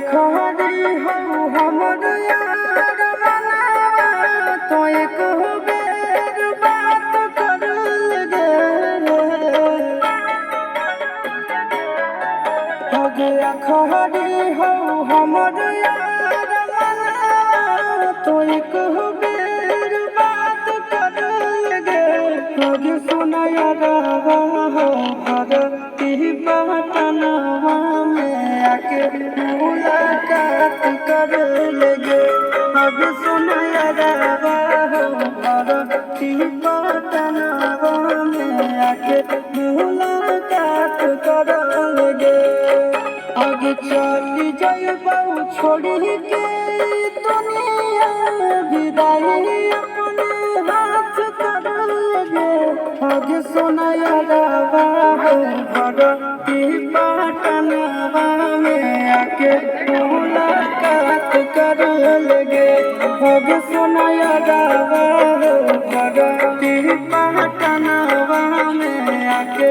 आखरी हो हमर यार मना तो एक बेर बात कर गे आगे आखरी हो हमर यार मना तो एक बेर बात कर गे आगे सुना यार हो हर की बातनवा में आके मुलाकात कर लेगे अब सुना यार हो हर की बातनवा में आके मुलाकात कर लेगे आगे चली जाइबू छोड़ी के दुनिया विदाई अपने हाथ कर लेगे आगे सुना यार हो हर की बातनवा में आके मुलाकात कर लेगे आगे सुना यार हो हर की बातनवा में आके